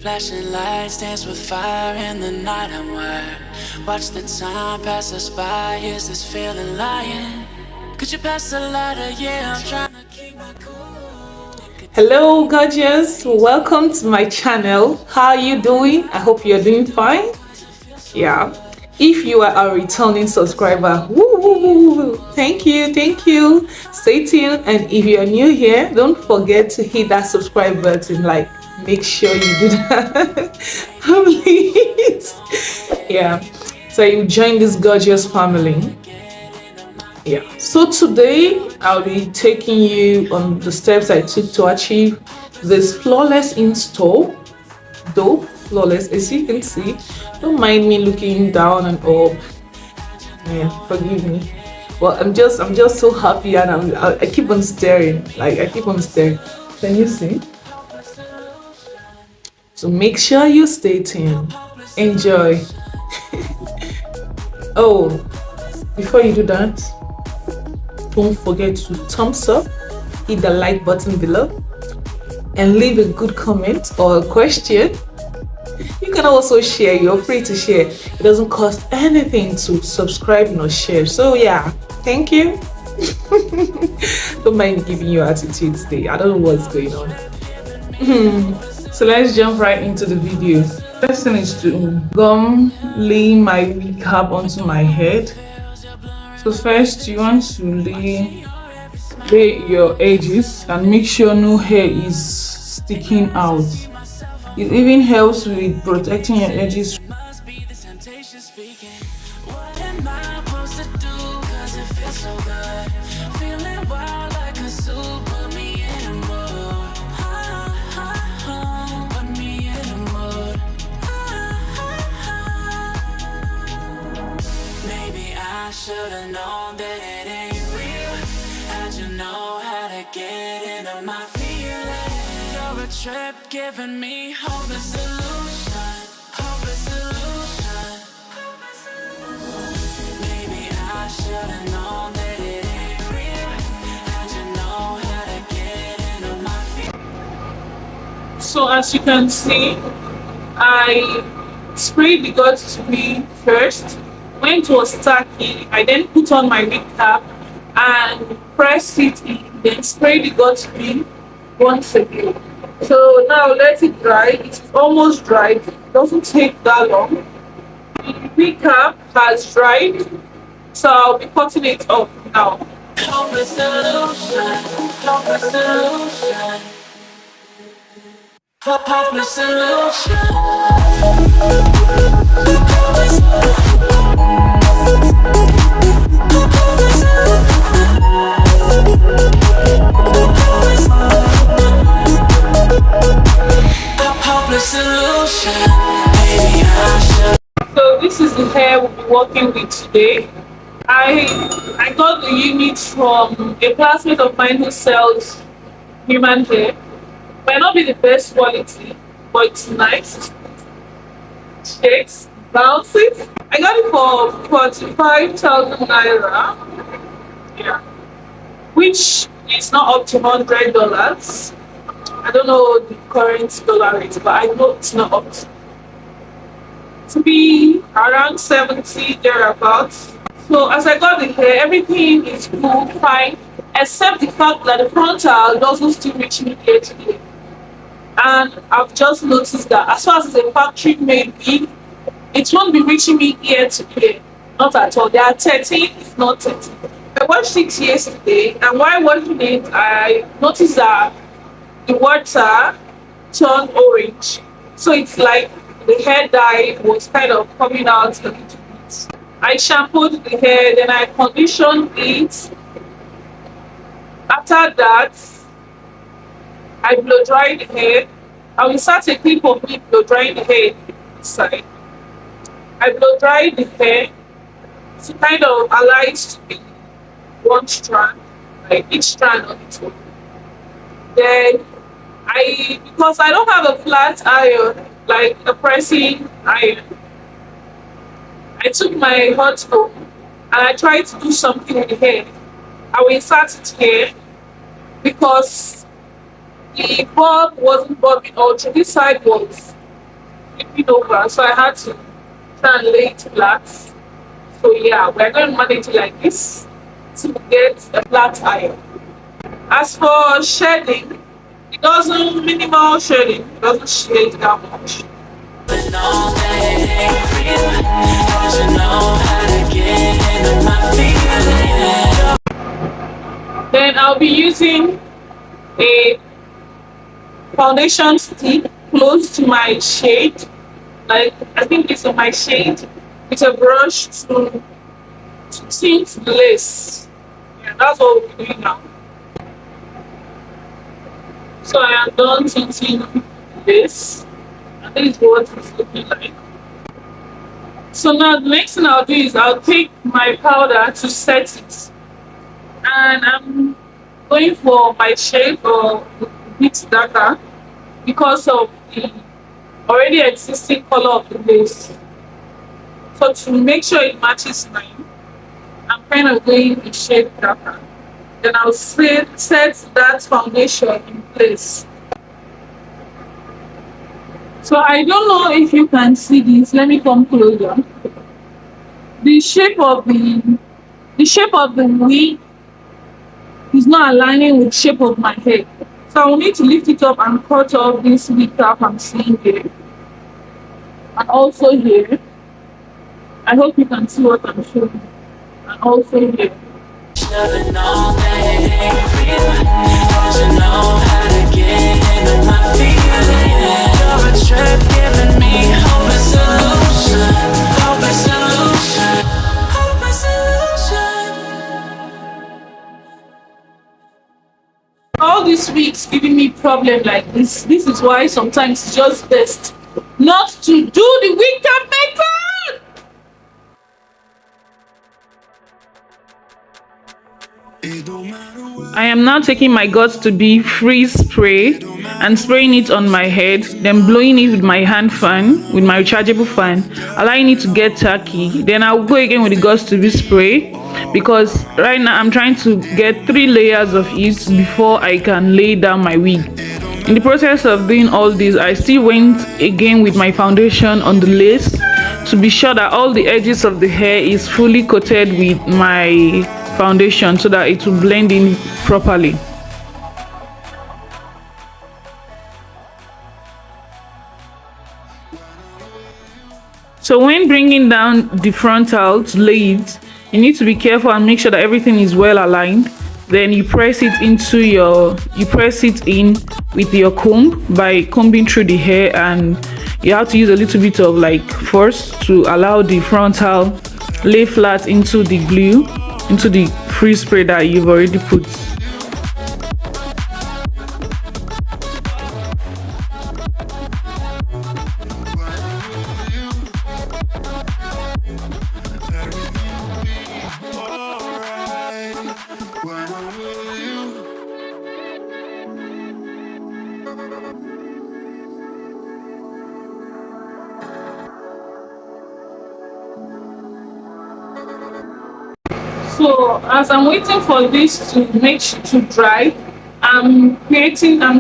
Flashing lights dance with fire in the night. I'm wired. Watch the time pass us by. Is this feeling lying? Could you pass the lighter? Yeah, I'm trying to keep my cool. Hello, gorgeous. Welcome to my channel. How are you doing? I hope you're doing fine. Yeah. If you are a returning subscriber, woo, woo, woo, woo, thank you, thank you. Stay tuned, and if you're new here, don't forget to hit that subscribe button. Like, make sure you do that, please. Yeah, so you join this gorgeous family. Yeah, so today I'll be taking you on the steps I took to achieve this flawless install. Though flawless, as you can see, don't mind me looking down and up. Yeah, forgive me. Well, I'm just so happy, and I keep on staring. Like, I keep on staring. Can you see? So make sure you stay tuned. Enjoy. Oh, before you do that, don't forget to thumbs up, hit the like button below, and leave a good comment or a question. You can also share. You're free to share. It doesn't cost anything to subscribe nor share. So yeah, thank you. Don't mind giving you attitude today. I don't know what's going on. So let's jump right into the video. First thing is to lay my wig cap onto my head. So first you want to lay your edges and make sure no hair is sticking out. It even helps with protecting your edges. Should've known that it ain't real. How'd you know how to get into my feelings? You're a trip giving me hopeless solution. Hopeless solution. Maybe I should've known that it ain't real. How'd you know how to get into my feelings? So as you can see, I sprayed the guts to me first. When it was tacky, I then put on my wig cap and press it in, then spray the guts in once again. So now let it dry. It is almost dried. It doesn't take that long. The wig cap has dried, so I'll be cutting it off now. Hopeless solution. Hopeless solution. Hopeless solution. Hopeless solution. So this is the hair we'll be working with today. I got the unit from a classmate of mine who sells human hair. Might not be the best quality, but it's nice. Shakes, bounces. I got it for 45,000 naira. Yeah, which is not up to $100. I don't know the current dollar rate, but I know it's not up to be around 70 thereabouts. So as I got the hair, everything is good, fine, except the fact that the frontal doesn't still reach me here today. And I've just noticed that as far as it's a factory made wig, it won't be reaching me ear to ear. Not at all. They are 13, it's not 13. I watched it yesterday, and while watching it, I noticed that the water turned orange. So it's like the hair dye was kind of coming out a little bit. I shampooed the hair, then I conditioned it. After that, I blow dried the hair. I will insert a clip of me blow drying the hair inside. I blow dried the hair to kind of allow it to be one strand, like each strand on its own. Then because I don't have a flat iron, like a pressing iron, I took my hot comb and I tried to do something with the hair. I will insert it here because the bob wasn't bobbing out. This side was flipping over, so I had to try and lay it flat. So yeah, we're going to manage it like this to get a flat iron. As for shedding, it doesn't minimal shedding, it doesn't shade that much. But all that it ain't real, 'cause you know how to get into my feelings. Then I'll be using a foundation stick close to my shade, like I think it's on my shade, with a brush to tint the lace. Yeah, that's what we'll be doing now. So I am done tinting this, and this is what it's looking like. So now the next thing I'll do is I'll take my powder to set it, and I'm going for my shade or a bit darker because of the already existing color of the base. So to make sure it matches mine, I'm kind of going a shade darker. Then I'll set that foundation in place. So I don't know if you can see this. Let me come closer. The shape of the wig is not aligning with the shape of my head. So I will need to lift it up and cut off this wig cap I'm seeing here. And also here. I hope you can see what I'm showing. And also here. Loving all that it ain't real, 'cause you know how to get into my feelings. You're a trip giving me hope and solution, hope and solution, hope and solution. All these weeks giving me problem like this. This is why sometimes it's just best not to do the wig cap method. I am now taking my Gods to Be freeze spray and spraying it on my head, then blowing it with my hand fan, with my rechargeable fan, allowing it to get tacky. Then I'll go again with the Gods to Be spray, because right now I'm trying to get 3 layers of it before I can lay down my wig. In the process of doing all this, I still went again with my foundation on the lace to be sure that all the edges of the hair is fully coated with my foundation so that it will blend in properly. So when bringing down the frontal to lay it, you need to be careful and make sure that everything is well aligned. Then you press it in with your comb by combing through the hair, and you have to use a little bit of like force to allow the frontal lay flat into the glue, into the freeze spray that you've already put. So as I'm waiting for this to dry, I'm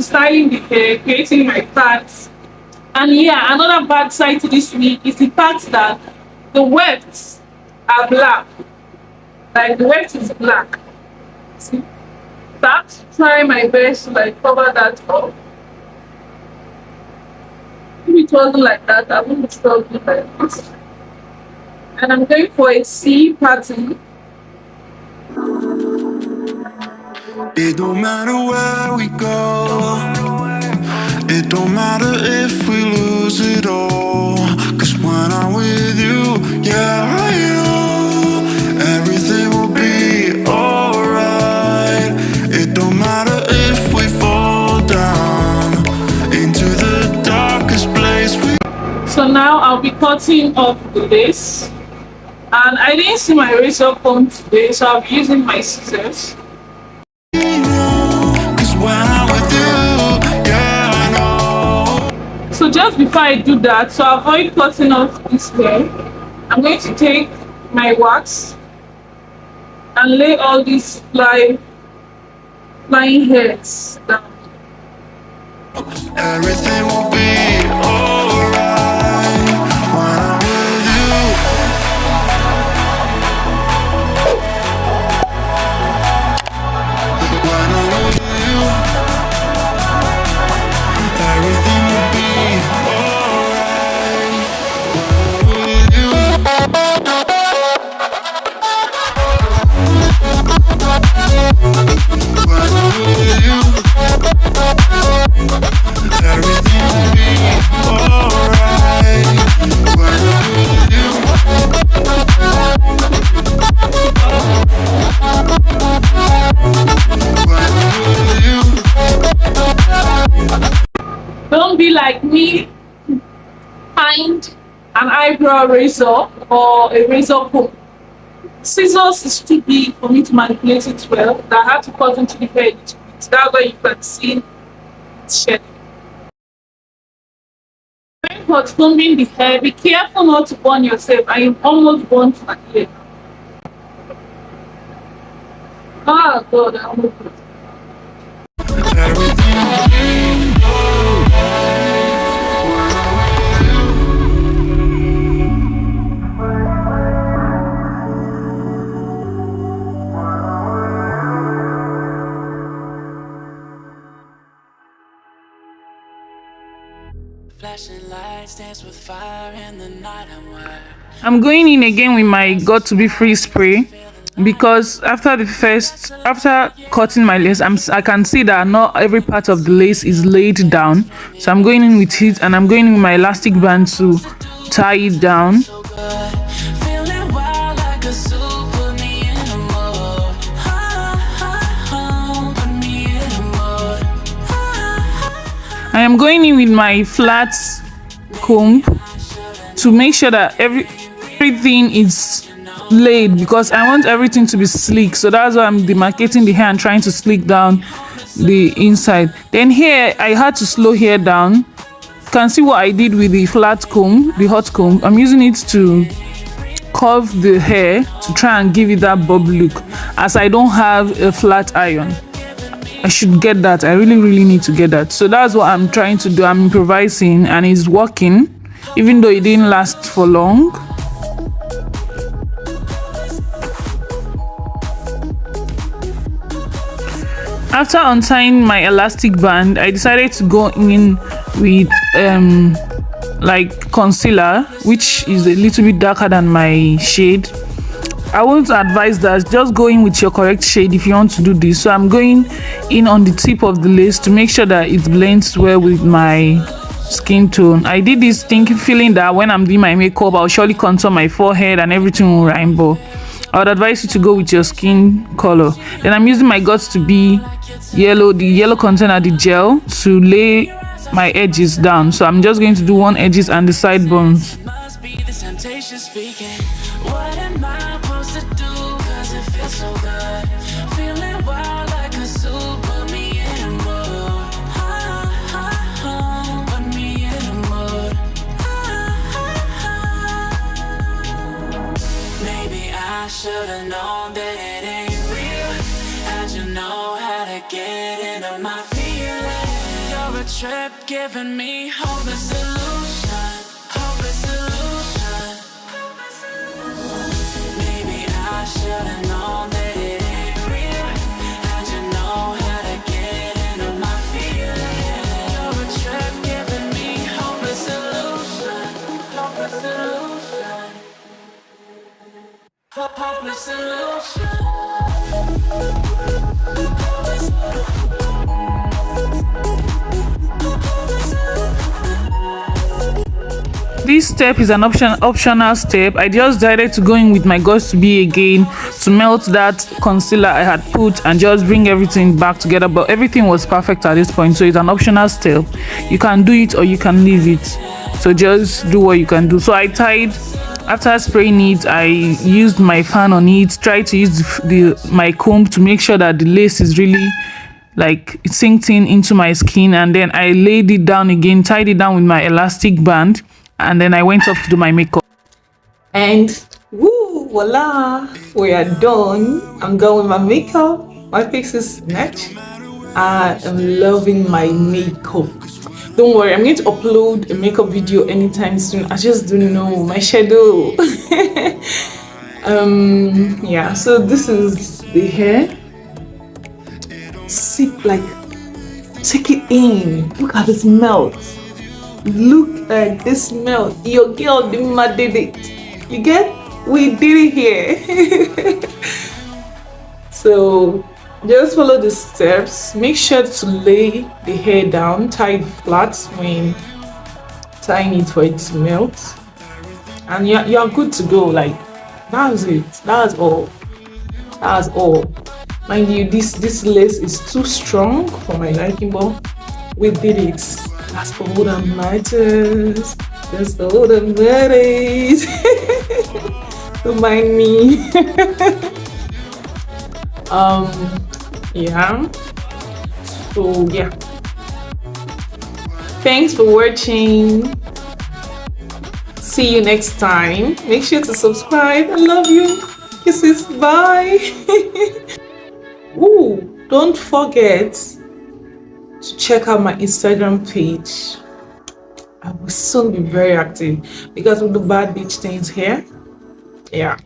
styling the hair, creating my parts. And yeah, another bad side to this wig is the fact that the wefts are black. Like the weft is black. See? So I have to try my best to like cover that up. If it wasn't like that, I wouldn't be struggling like this. And I'm going for a C pattern. It don't matter where we go, it don't matter if we lose it all, 'cause when I'm with you, yeah, I know everything will be alright. It don't matter if we fall down into the darkest place. So now I'll be cutting off the lace, and I didn't see my razor comb today, so I'll be using my scissors. So just before I do that, so avoid cutting off this hair, I'm going to take my wax and lay all these flying hairs down. Everything will be alright. Don't be like me. Find an eyebrow razor or a razor comb. Scissors is too big for me to manipulate it well. I have to cut into the hair a little bit. That's why you can see it's shedding. When hot combing the hair, be careful not to burn yourself. I am almost burnt my hair. Ah God, I almost burnt. Flashing lights dance with fire in the night. I'm going in again with my got to be free spray because after cutting my lace, I can see that not every part of the lace is laid down. So I'm going in with it, and I'm going in with my elastic band to tie it down. I am going in with my flat comb to make sure that everything is laid, because I want everything to be sleek. So that's why I'm demarcating the hair and trying to sleek down the inside. Then here I had to slow hair down. You can see what I did with the flat comb, the hot comb. I'm using it to curve the hair to try and give it that bob look, as I don't have a flat iron. I should get that. I really need to get that. So that's what I'm trying to do. I'm improvising and it's working, even though it didn't last for long. After untying my elastic band, I decided to go in with like concealer, which is a little bit darker than my shade. I won't advise that. Just go in with your correct shade if you want to do this. So I'm going in on the tip of the lace to make sure that it blends well with my skin tone. I did this feeling that when I'm doing my makeup, I'll surely contour my forehead and everything will rainbow. I would advise you to go with your skin color. Then I'm using my Got to Be yellow, the yellow container, the gel, to lay my edges down. So I'm just going to do one edges and the sideburns. What am I supposed to do? Cause it feels so good. Feeling wild like a zoo. Put me in a mood. Put me in a mood. Maybe I should've known that it ain't real. How'd you know how to get into my feelings? You're a trip giving me hope and solution. Hope and solution. I should've known that it ain't real. How'd you know how to get into my feelings? You're a trip giving me hope and solution. Hope and solution. Hope and solution. This step is an optional step. I just decided to go in with my Got to Be again to melt that concealer I had put and just bring everything back together, but everything was perfect at this point, so it's an optional step. You can do it or you can leave it, so just do what you can do. So I tied, after spraying it, I used my fan on it, tried to use my comb to make sure that the lace is really like it sinked into my skin, and then I laid it down again, tied it down with my elastic band, and then I went up to do my makeup. And woo, voila, we are done. I'm done with my makeup. My face is snatched. I am loving my makeup. Don't worry, I'm going to upload a makeup video anytime soon. I just don't know my schedule. Yeah, so this is the hair. Sip, like, take it in. Look at this melt. Look at this melt. Your girl Chidimma did it. You get? We did it here. So just follow the steps. Make sure to lay the hair down, tie it flat when tying it for it to melt, and you're good to go. Like, that's it. That's all. That's all. Mind you, this lace is too strong for my liking, but We did it. That's all that matters. That's all that matters. Don't mind me. um, yeah. So yeah. Thanks for watching. See you next time. Make sure to subscribe. I love you. Kisses. Bye. Ooh, don't forget to check out my Instagram page. I will soon be very active because of the bad bitch things here. Yeah.